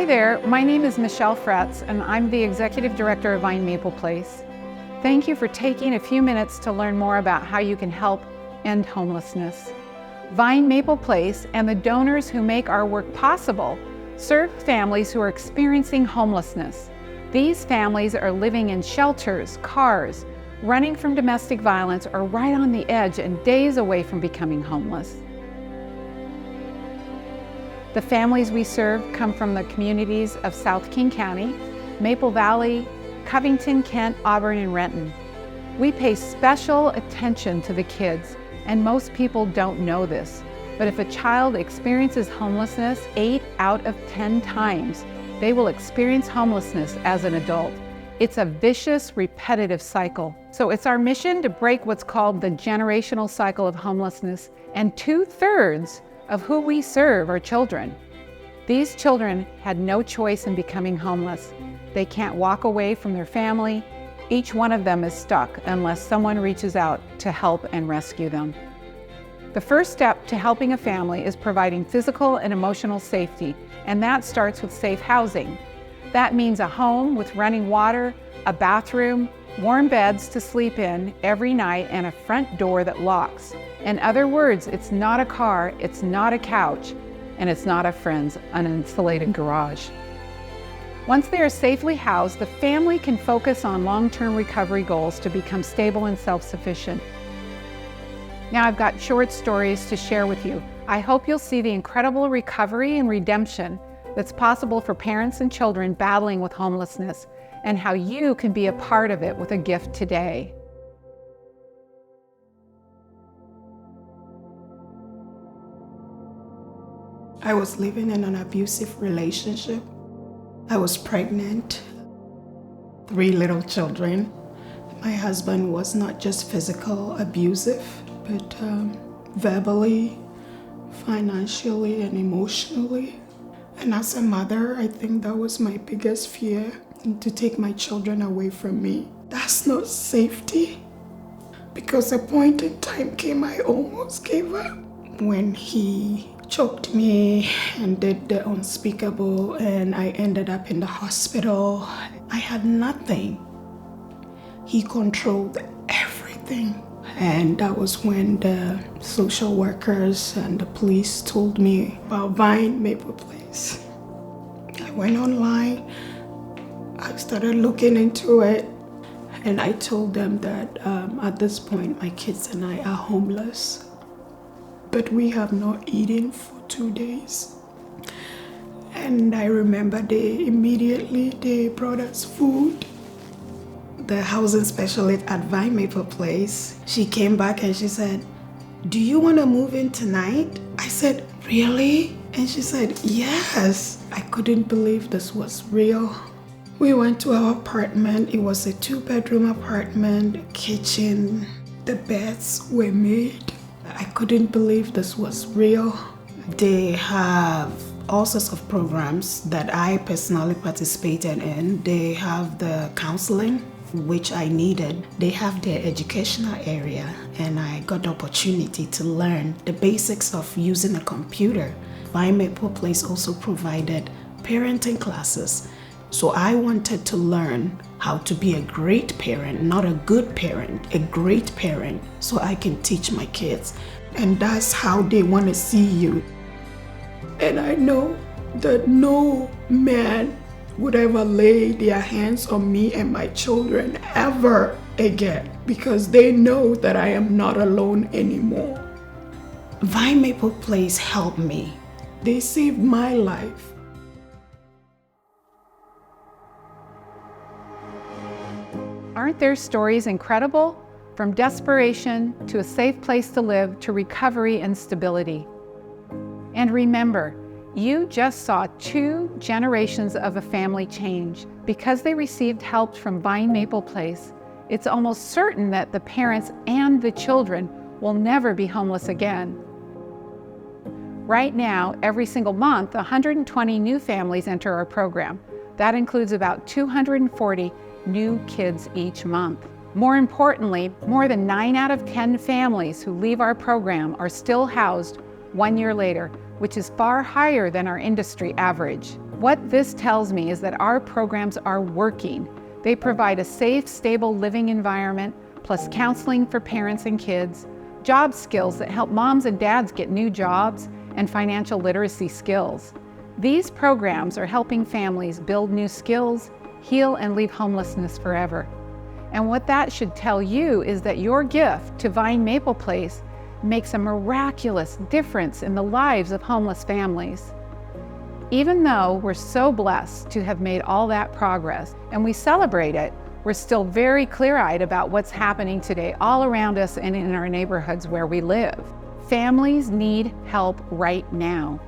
Hi there, my name is Michelle Fretz and I'm the Executive Director of Vine Maple Place. Thank you for taking a few minutes to learn more about how you can help end homelessness. Vine Maple Place and the donors who make our work possible serve families who are experiencing homelessness. These families are living in shelters, cars, running from domestic violence, or right on the edge and days away from becoming homeless. The families we serve come from the communities of South King County, Maple Valley, Covington, Kent, Auburn, and Renton. We pay special attention to the kids, and most people don't know this. But if a child experiences homelessness 8 out of 10 times, they will experience homelessness as an adult. It's a vicious, repetitive cycle. So it's our mission to break what's called the generational cycle of homelessness, and 2/3 of who we serve are children. These children had no choice in becoming homeless. They can't walk away from their family. Each one of them is stuck unless someone reaches out to help and rescue them. The first step to helping a family is providing physical and emotional safety, and that starts with safe housing. That means a home with running water, a bathroom, warm beds to sleep in every night, and a front door that locks. In other words, it's not a car, it's not a couch, and it's not a friend's uninsulated garage. Once they are safely housed, the family can focus on long-term recovery goals to become stable and self-sufficient. Now I've got short stories to share with you. I hope you'll see the incredible recovery and redemption that's possible for parents and children battling with homelessness, and how you can be a part of it with a gift today. I was living in an abusive relationship. I was pregnant, 3 little children. My husband was not just physical abusive, but verbally, financially, and emotionally. And as a mother, I think that was my biggest fear, to take my children away from me. That's not safety. Because a point in time came I almost gave up. When he choked me and did the unspeakable, and I ended up in the hospital. I had nothing. He controlled everything. And that was when the social workers and the police told me about Vine Maple Place. I went online, I started looking into it, and I told them that at this point my kids and I are homeless. But we have not eaten for 2 days. And I remember they brought us food. The housing specialist at Vine Maple Place, she came back and she said, "Do you want to move in tonight?" I said, "Really?" And she said, "Yes." I couldn't believe this was real. We went to our apartment. It was a 2-bedroom apartment, kitchen. The beds were made. I couldn't believe this was real. They have all sorts of programs that I personally participated in. They have the counseling, which I needed. They have their educational area, and I got the opportunity to learn the basics of using a computer. Vine Maple Place also provided parenting classes. So I wanted to learn how to be a great parent, not a good parent, a great parent, so I can teach my kids. And that's how they want to see you. And I know that no man would ever lay their hands on me and my children ever again, because they know that I am not alone anymore. Vine Maple Place helped me. They saved my life. Aren't their stories incredible? From desperation to a safe place to live to recovery and stability. And remember, you just saw 2 generations of a family change. Because they received help from Vine Maple Place, it's almost certain that the parents and the children will never be homeless again. Right now, every single month, 120 new families enter our program. That includes about 240 new kids each month. More importantly, more than 9 out of 10 families who leave our program are still housed 1 year later, which is far higher than our industry average. What this tells me is that our programs are working. They provide a safe, stable living environment, plus counseling for parents and kids, job skills that help moms and dads get new jobs, and financial literacy skills. These programs are helping families build new skills, heal, and leave homelessness forever. And what that should tell you is that your gift to Vine Maple Place makes a miraculous difference in the lives of homeless families. Even though we're so blessed to have made all that progress and we celebrate it, we're still very clear-eyed about what's happening today all around us and in our neighborhoods where we live. Families need help right now.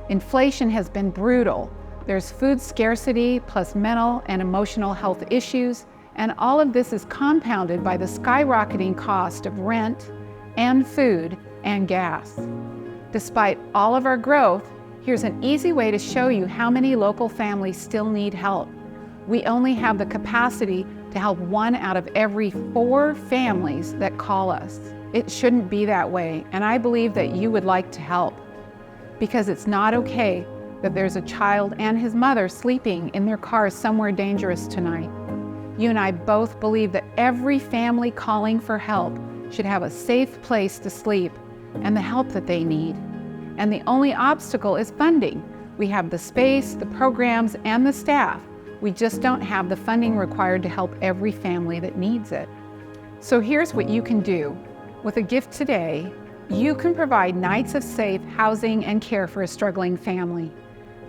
Inflation has been brutal. There's food scarcity plus mental and emotional health issues, and all of this is compounded by the skyrocketing cost of rent and food and gas. Despite all of our growth, here's an easy way to show you how many local families still need help. We only have the capacity to help 1 out of every 4 families that call us. It shouldn't be that way, and I believe that you would like to help, because it's not okay that there's a child and his mother sleeping in their car somewhere dangerous tonight. You and I both believe that every family calling for help should have a safe place to sleep and the help that they need. And the only obstacle is funding. We have the space, the programs, and the staff. We just don't have the funding required to help every family that needs it. So here's what you can do. With a gift today, you can provide nights of safe housing and care for a struggling family.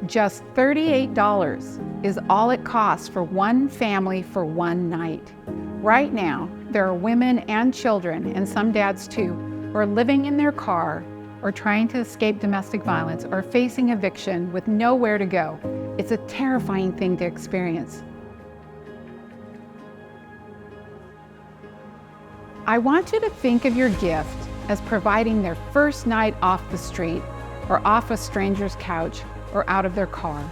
Just $38 is all it costs for one family for one night. Right now, there are women and children, and some dads too, who are living in their car or trying to escape domestic violence or facing eviction with nowhere to go. It's a terrifying thing to experience. I want you to think of your gift as providing their first night off the street or off a stranger's couch or out of their car,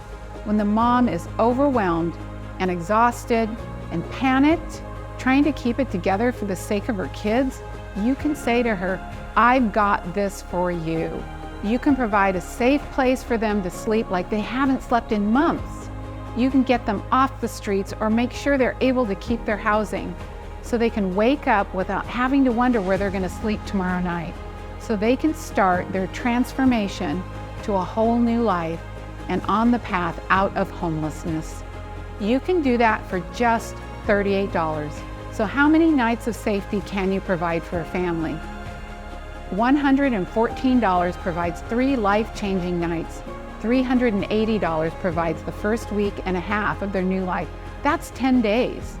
when the mom is overwhelmed and exhausted and panicked, trying to keep it together for the sake of her kids. You can say to her, "I've got this for you." You can provide a safe place for them to sleep like they haven't slept in months. You can get them off the streets or make sure they're able to keep their housing so they can wake up without having to wonder where they're going to sleep tomorrow night, so they can start their transformation to a whole new life and on the path out of homelessness. You can do that for just $38. So how many nights of safety can you provide for a family? $114 provides 3 life-changing nights. $380 provides the first week and a half of their new life. That's 10 days.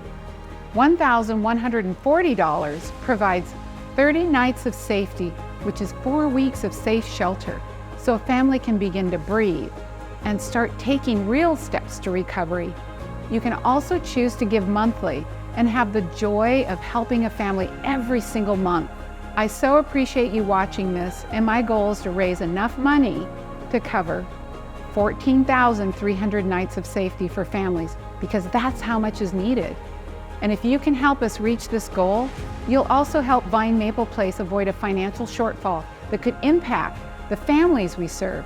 $1,140 provides 30 nights of safety, which is 4 weeks of safe shelter, so a family can begin to breathe and start taking real steps to recovery. You can also choose to give monthly and have the joy of helping a family every single month. I so appreciate you watching this, and my goal is to raise enough money to cover 14,300 nights of safety for families, because that's how much is needed. And if you can help us reach this goal, you'll also help Vine Maple Place avoid a financial shortfall that could impact the families we serve.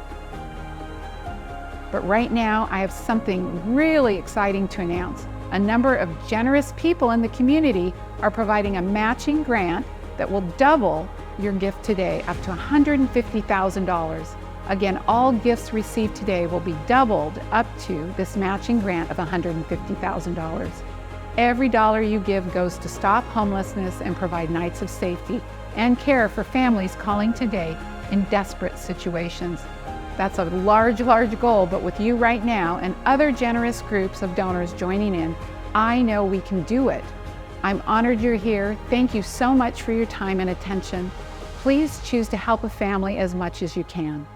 But right now, I have something really exciting to announce. A number of generous people in the community are providing a matching grant that will double your gift today, up to $150,000. Again, all gifts received today will be doubled up to this matching grant of $150,000. Every dollar you give goes to stop homelessness and provide nights of safety and care for families calling today in desperate situations. That's a large, large goal, but with you right now and other generous groups of donors joining in, I know we can do it. I'm honored you're here. Thank you so much for your time and attention. Please choose to help a family as much as you can.